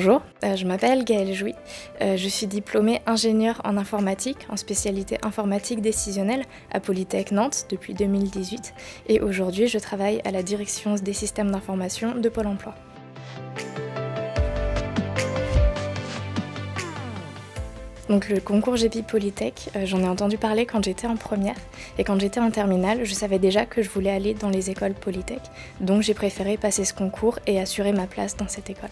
Bonjour, je m'appelle Gaëlle Jouy, je suis diplômée ingénieure en informatique, en spécialité informatique décisionnelle à Polytech Nantes depuis 2018 et aujourd'hui je travaille à la direction des systèmes d'information de Pôle emploi. Donc le concours GEPI Polytech, j'en ai entendu parler quand j'étais en première et quand j'étais en terminale, je savais déjà que je voulais aller dans les écoles Polytech, donc j'ai préféré passer ce concours et assurer ma place dans cette école.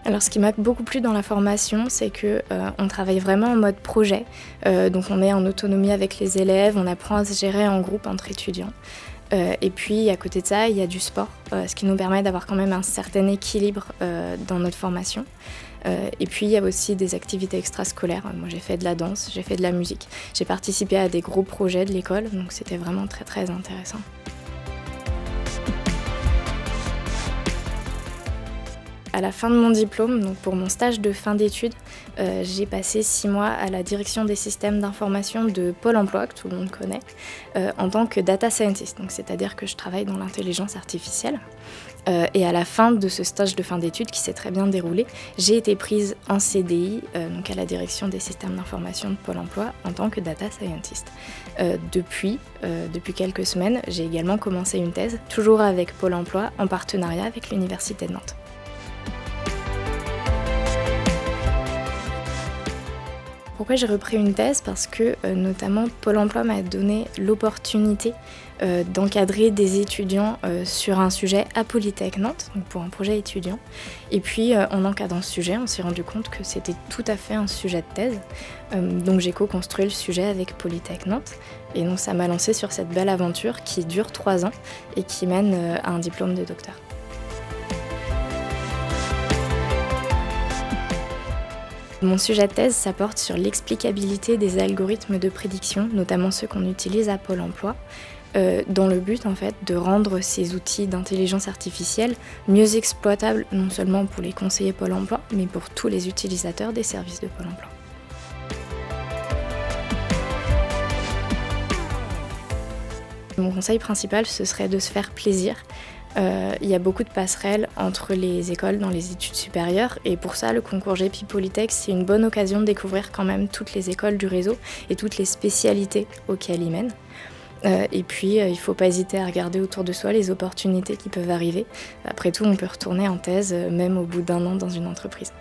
Alors ce qui m'a beaucoup plu dans la formation, c'est qu'on travaille vraiment en mode projet, donc on est en autonomie avec les élèves, on apprend à se gérer en groupe entre étudiants. Et puis à côté de ça, il y a du sport, ce qui nous permet d'avoir quand même un certain équilibre dans notre formation. Et puis il y a aussi des activités extrascolaires. Moi j'ai fait de la danse, j'ai fait de la musique, j'ai participé à des gros projets de l'école, donc c'était vraiment très intéressant. À la fin de mon diplôme, donc pour mon stage de fin d'études, j'ai passé 6 mois à la direction des systèmes d'information de Pôle emploi, que tout le monde connaît, en tant que data scientist, c'est-à-dire que je travaille dans l'intelligence artificielle. Et à la fin de ce stage de fin d'études qui s'est très bien déroulé, j'ai été prise en CDI, donc à la direction des systèmes d'information de Pôle emploi en tant que data scientist. Depuis quelques semaines, j'ai également commencé une thèse, toujours avec Pôle emploi, en partenariat avec l'Université de Nantes. Pourquoi j'ai repris une thèse? Parce que notamment Pôle emploi m'a donné l'opportunité d'encadrer des étudiants sur un sujet à Polytech Nantes, donc pour un projet étudiant. Et puis en encadrant ce sujet, on s'est rendu compte que c'était tout à fait un sujet de thèse. Donc j'ai co-construit le sujet avec Polytech Nantes. Et donc ça m'a lancée sur cette belle aventure qui dure 3 ans et qui mène à un diplôme de docteur. Mon sujet de thèse, ça porte sur l'explicabilité des algorithmes de prédiction, notamment ceux qu'on utilise à Pôle emploi, dans le but en fait de rendre ces outils d'intelligence artificielle mieux exploitables, non seulement pour les conseillers Pôle emploi, mais pour tous les utilisateurs des services de Pôle emploi. Mon conseil principal, ce serait de se faire plaisir. Il y a beaucoup de passerelles entre les écoles dans les études supérieures et pour ça le concours GEPI Polytech c'est une bonne occasion de découvrir quand même toutes les écoles du réseau et toutes les spécialités auxquelles ils mènent. Et puis il ne faut pas hésiter à regarder autour de soi les opportunités qui peuvent arriver. Après tout on peut retourner en thèse même au bout d'1 an dans une entreprise.